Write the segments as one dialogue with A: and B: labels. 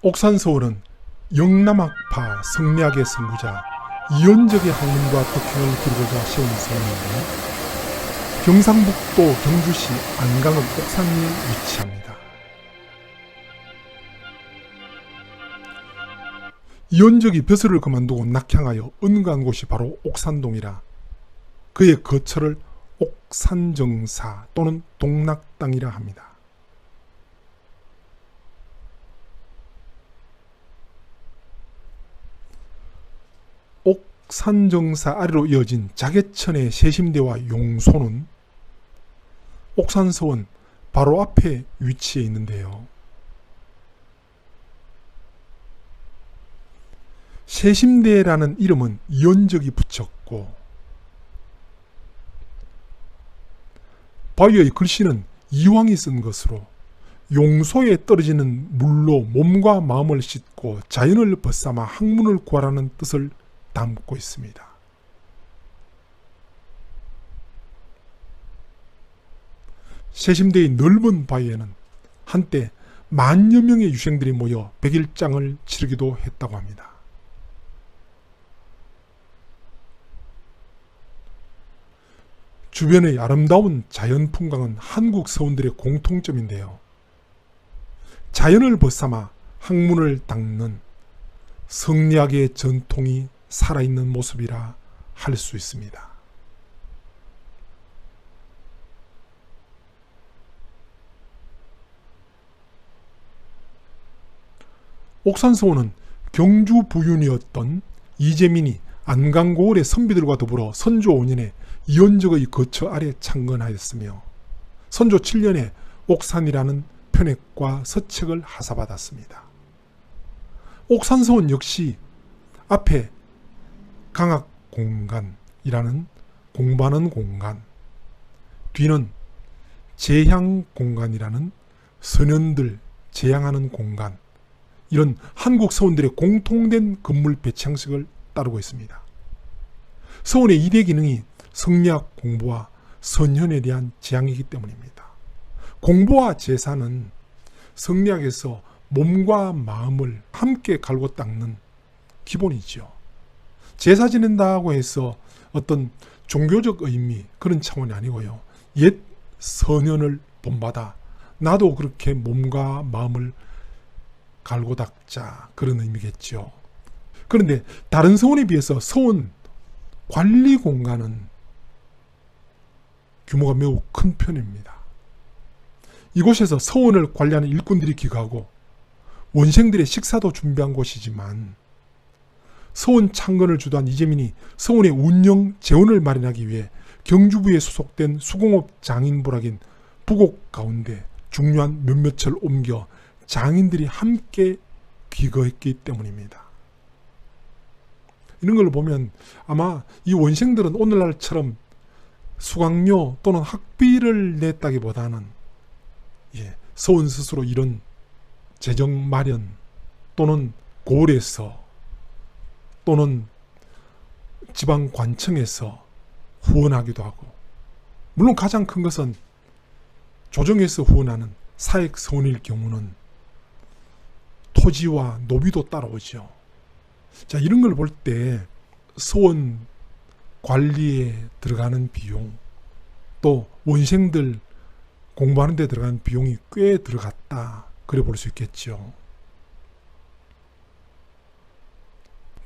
A: 옥산서원은 영남학파 성리학의 선구자 이원적의 학문과 덕행을 기르고자 세운 성원인데 경상북도 경주시 안강읍 옥산리에 위치합니다. 이원적이 벼슬을 그만두고 낙향하여 은가한 곳이 바로 옥산동이라 그의 거처를 옥산정사 또는 동락당이라 합니다. 옥산정사 아래로 이어진 자개천의 세심대와 용소는 옥산서원 바로 앞에 위치해 있는데요. 세심대라는 이름은 이원적이 붙였고 바위의 글씨는 이황이 쓴 것으로 용소에 떨어지는 물로 몸과 마음을 씻고 자연을 벗삼아 학문을 구하라는 뜻을 담고 있습니다. 세심대의 넓은 바위에는 한때 만여 명의 유생들이 모여 백일장을 치르기도 했다고 합니다. 주변의 아름다운 자연 풍광은 한국 서원들의 공통점인데요. 자연을 벗삼아 학문을 닦는 성리학의 전통이 살아있는 모습이라 할 수 있습니다. 옥산서원은 경주 부윤이었던 이재민이 안강고을의 선비들과 더불어 선조 5년에 이원적의 거처 아래 창건하였으며 선조 7년에 옥산이라는 편액과 서책을 하사받았습니다. 옥산서원 역시 앞에 강학공간이라는 공부하는 공간, 뒤는 제향공간이라는 선현들 제향하는 공간, 이런 한국 서원들의 공통된 건물 배치 형식을 따르고 있습니다. 서원의 2대 기능이 성리학 공부와 선현에 대한 제향이기 때문입니다. 공부와 제사는 성리학에서 몸과 마음을 함께 갈고 닦는 기본이죠. 제사 지낸다고 해서 어떤 종교적 의미 그런 차원이 아니고요. 옛 선현을 본받아 나도 그렇게 몸과 마음을 갈고 닦자 그런 의미겠죠. 그런데 다른 서원에 비해서 서원 관리 공간은 규모가 매우 큰 편입니다. 이곳에서 서원을 관리하는 일꾼들이 기거하고 원생들의 식사도 준비한 곳이지만 서원 창건을 주도한 이재민이 서원의 운영 재원을 마련하기 위해 경주부에 소속된 수공업 장인부락인 부곡 가운데 중요한 몇몇을 옮겨 장인들이 함께 귀거했기 때문입니다. 이런 걸 보면 아마 이 원생들은 오늘날처럼 수강료 또는 학비를 냈다기보다는 서원 스스로 이런 재정 마련 또는 고을에서 또는 지방관청에서 후원하기도 하고, 물론 가장 큰 것은 조정에서 후원하는 사액 서원일 경우는 토지와 노비도 따라오죠. 자, 이런 걸 볼 때 서원 관리에 들어가는 비용, 또 원생들 공부하는 데 들어가는 비용이 꽤 들어갔다, 그래 볼 수 있겠죠.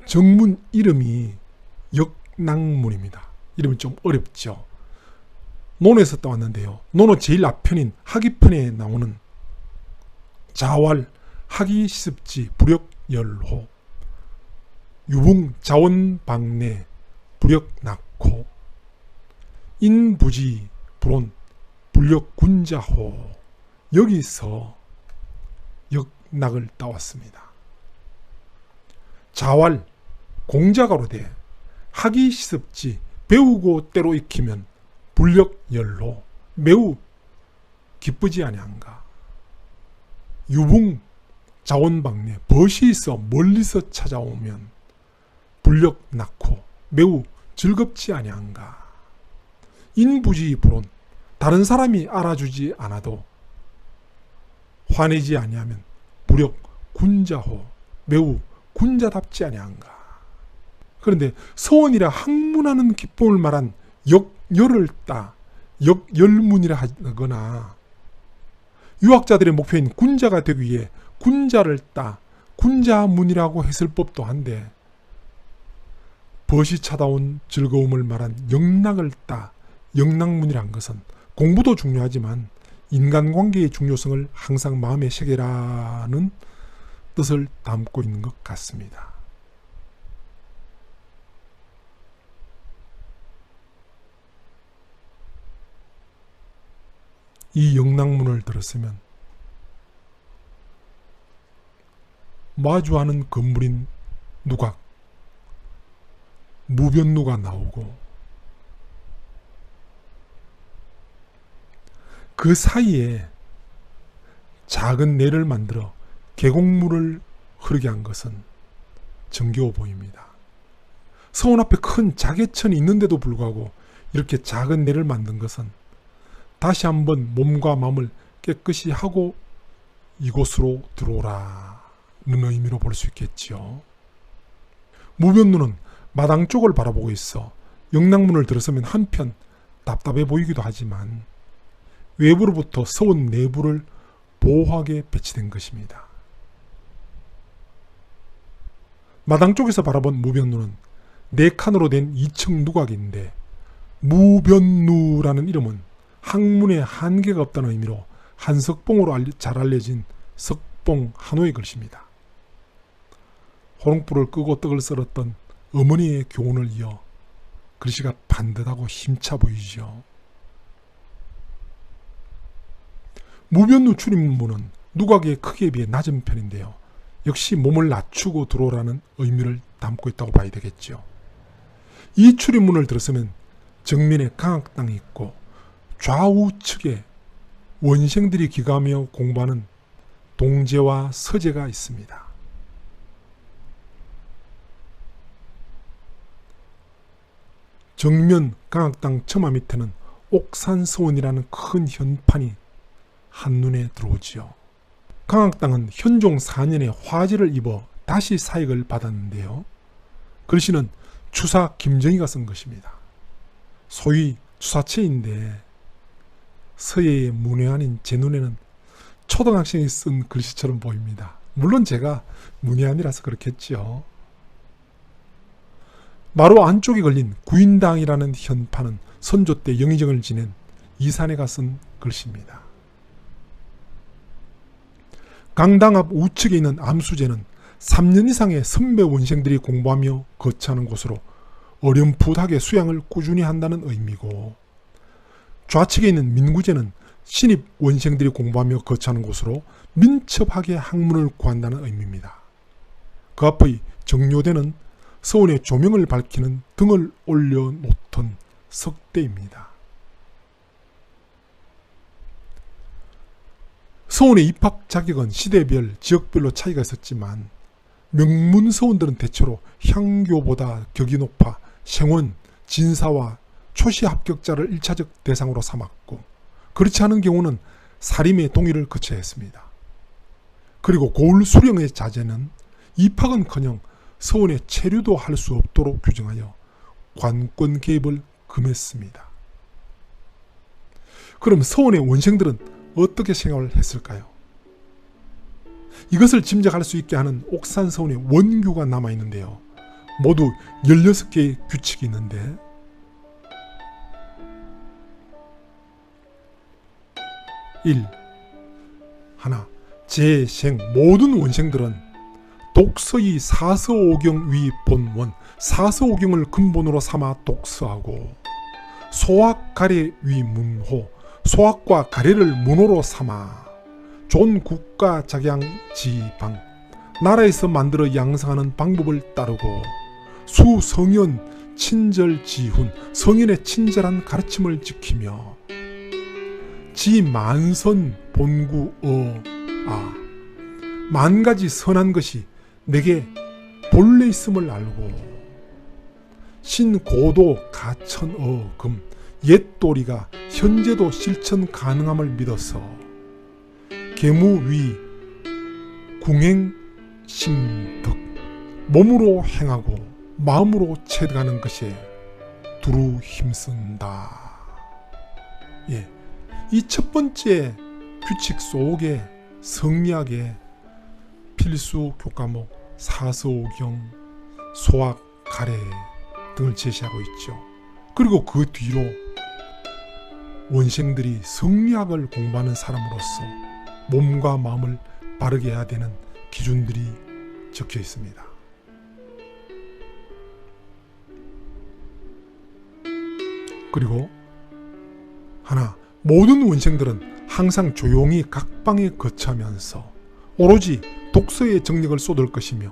A: 정문 이름이 역낭문입니다. 이름이 좀 어렵죠. 논에서 따왔는데요. 논의 제일 앞편인 하기편에 나오는 자왈 하기시습지 부력열호 유붕 자원방내 부력낙호 인부지 불온 불력군자호, 여기서 역낙을 따왔습니다. 자왈 공자가로 돼 하기시습지 배우고 때로 익히면 불력열로 매우 기쁘지 아니한가. 유붕 자원방내 벗이 있어 멀리서 찾아오면 불력 낳고 매우 즐겁지 아니한가. 인부지 불온 다른 사람이 알아주지 않아도 화내지 아니하면 불력 군자호, 매우 군자답지 아니한가. 그런데 서원이라 학문하는 기쁨을 말한 역열을 따 역열문이라 하거나, 유학자들의 목표인 군자가 되기 위해 군자를 따 군자문이라고 했을 법도 한데, 벗이 찾아온 즐거움을 말한 영락을 따 영락문이란 것은 공부도 중요하지만 인간관계의 중요성을 항상 마음에 새기라는 뜻을 담고 있는 것 같습니다. 이 영락문을 들었으면 마주하는 건물인 누각, 무변누가 나오고, 그 사이에 작은 내를 만들어 계곡물을 흐르게 한 것은 정겨워 보입니다. 서원 앞에 큰 자개천이 있는데도 불구하고 이렇게 작은 내를 만든 것은 다시 한번 몸과 마음을 깨끗이 하고 이곳으로 들어오라는 의미로 볼 수 있겠지요. 무변누는 마당 쪽을 바라보고 있어 영락문을 들어서면 한편 답답해 보이기도 하지만 외부로부터 서원 내부를 보호하게 배치된 것입니다. 마당 쪽에서 바라본 무변누는 4칸으로 된 2층 누각인데, 무변누라는 이름은 학문에 한계가 없다는 의미로 한석봉으로 잘 알려진 석봉 한호의 글씨입니다. 호롱불을 끄고 떡을 썰었던 어머니의 교훈을 이어 글씨가 반듯하고 힘차 보이죠. 무변누 출입문은 누각의 크기에 비해 낮은 편인데요, 역시 몸을 낮추고 들어오라는 의미를 담고 있다고 봐야 되겠죠. 이 출입문을 들어서면 정면에 강학당이 있고 좌우측에 원생들이 기가하며 공부하는 동제와 서제가 있습니다. 정면 강학당 처마 밑에는 옥산서원이라는 큰 현판이 한눈에 들어오지요. 강학당은 현종 4년에 화재를 입어 다시 사익을 받았는데요, 글씨는 추사 김정희가 쓴 것입니다. 소위 추사체인데 서예의 문외한인 제 눈에는 초등학생이 쓴 글씨처럼 보입니다. 물론 제가 문외한이라서 그렇겠죠. 마루 안쪽에 걸린 구인당이라는 현판은 선조 때 영의정을 지낸 이산해가 쓴 글씨입니다. 강당 앞 우측에 있는 암수제는 3년 이상의 선배 원생들이 공부하며 거처하는 곳으로 어렴풋하게 수양을 꾸준히 한다는 의미고, 좌측에 있는 민구제는 신입 원생들이 공부하며 거처하는 곳으로 민첩하게 학문을 구한다는 의미입니다. 그 앞의 정료대는 서원의 조명을 밝히는 등을 올려놓던 석대입니다. 서원의 입학 자격은 시대별, 지역별로 차이가 있었지만 명문서원들은 대체로 향교보다 격이 높아 생원, 진사와 초시 합격자를 1차적 대상으로 삼았고, 그렇지 않은 경우는 사림의 동의를 거쳐야 했습니다. 그리고 고을 수령의 자제는 입학은커녕 서원에 체류도 할 수 없도록 규정하여 관권 개입을 금했습니다. 그럼 서원의 원생들은 어떻게 생활을 했을까요? 이것을 짐작할 수 있게 하는 옥산서원의 원규가 남아있는데요, 모두 16개의 규칙이 있는데, 1. 하나, 재생 모든 원생들은 독서의 사서오경 위 본원, 사서오경을 근본으로 삼아 독서하고, 소학 가래 위 문호, 소학과 가래를 문호로 삼아 존 국가 작양 지방, 나라에서 만들어 양성하는 방법을 따르고, 수성현 친절 지훈, 성현의 친절한 가르침을 지키며, 지만선 본구 만가지 선한 것이 내게 본래 있음을 알고, 신고도 가천 금 옛도리가 현재도 실천 가능함을 믿어서 계무위 궁행 심득, 몸으로 행하고 마음으로 체득하는 것에 두루 힘쓴다. 예, 이 첫 번째 규칙 속에 성리학의 필수 교과목 사서오경, 소학, 가래 등을 제시하고 있죠. 그리고 그 뒤로 원생들이 성리학을 공부하는 사람으로서 몸과 마음을 바르게 해야 되는 기준들이 적혀 있습니다. 그리고 하나, 모든 원생들은 항상 조용히 각방에 거처하면서 오로지 독서에 정력을 쏟을 것이며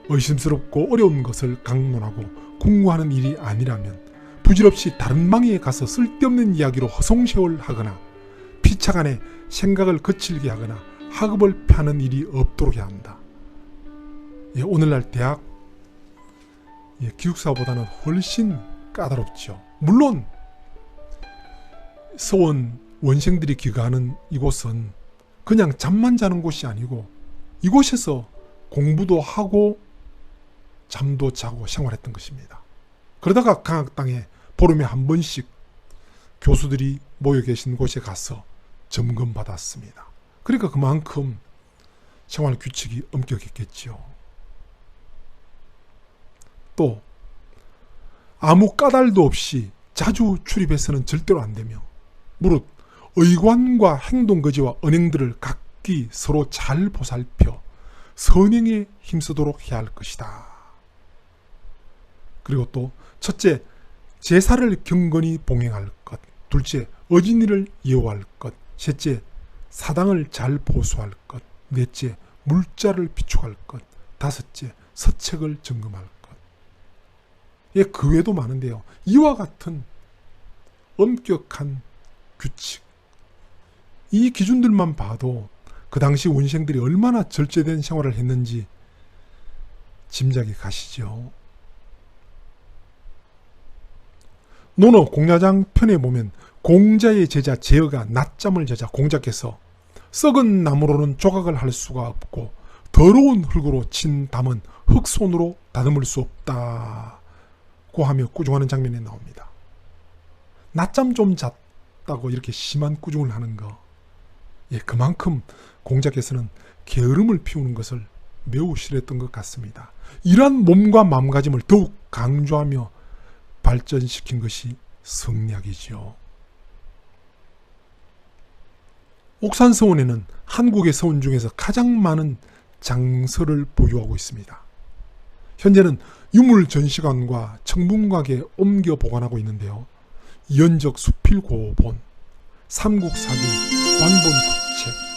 A: 의심스럽고 어려운 것을 강론하고 궁구하는 일이 아니라면 부질없이 다른 방에 가서 쓸데없는 이야기로 허송세월 하거나 피차간에 생각을 거칠게 하거나 학업을 펴는 일이 없도록 해야 한다. 예, 오늘날 대학 기숙사보다는 훨씬 까다롭죠. 물론 서원 원생들이 귀가하는 이곳은 그냥 잠만 자는 곳이 아니고 이곳에서 공부도 하고 잠도 자고 생활했던 것입니다. 그러다가 강학당에 보름에 한 번씩 교수들이 모여 계신 곳에 가서 점검받았습니다. 그러니까 그만큼 생활 규칙이 엄격했겠죠. 또 아무 까닭도 없이 자주 출입해서는 절대로 안 되며 무릇 의관과 행동거지와 언행들을 각기 서로 잘 보살펴 선행에 힘쓰도록 해야 할 것이다. 그리고 또 첫째, 제사를 경건히 봉행할 것. 둘째, 어진이를 예우할 것. 셋째, 사당을 잘 보수할 것. 넷째, 물자를 비축할 것. 다섯째, 서책을 점검할 것. 예, 그 외에도 많은데요. 이와 같은 엄격한 규칙, 이 기준들만 봐도 그 당시 원생들이 얼마나 절제된 생활을 했는지 짐작이 가시죠. 논어 공야장 편에 보면 공자의 제자 제어가 낮잠을 자자 공자께서 썩은 나무로는 조각을 할 수가 없고 더러운 흙으로 친 담은 흙손으로 다듬을 수 없다고 하며 꾸중하는 장면이 나옵니다. 낮잠 좀 잤다고 이렇게 심한 꾸중을 하는 거, 예, 그만큼 공자께서는 게으름을 피우는 것을 매우 싫어했던 것 같습니다. 이러한 몸과 마음가짐을 더욱 강조하며 발전시킨 것이 성리학이죠. 옥산서원에는 한국의 서원 중에서 가장 많은 장서를 보유하고 있습니다. 현재는 유물전시관과 청문각에 옮겨 보관하고 있는데요. 이연적 수필고본, 삼국사기, 관본국책,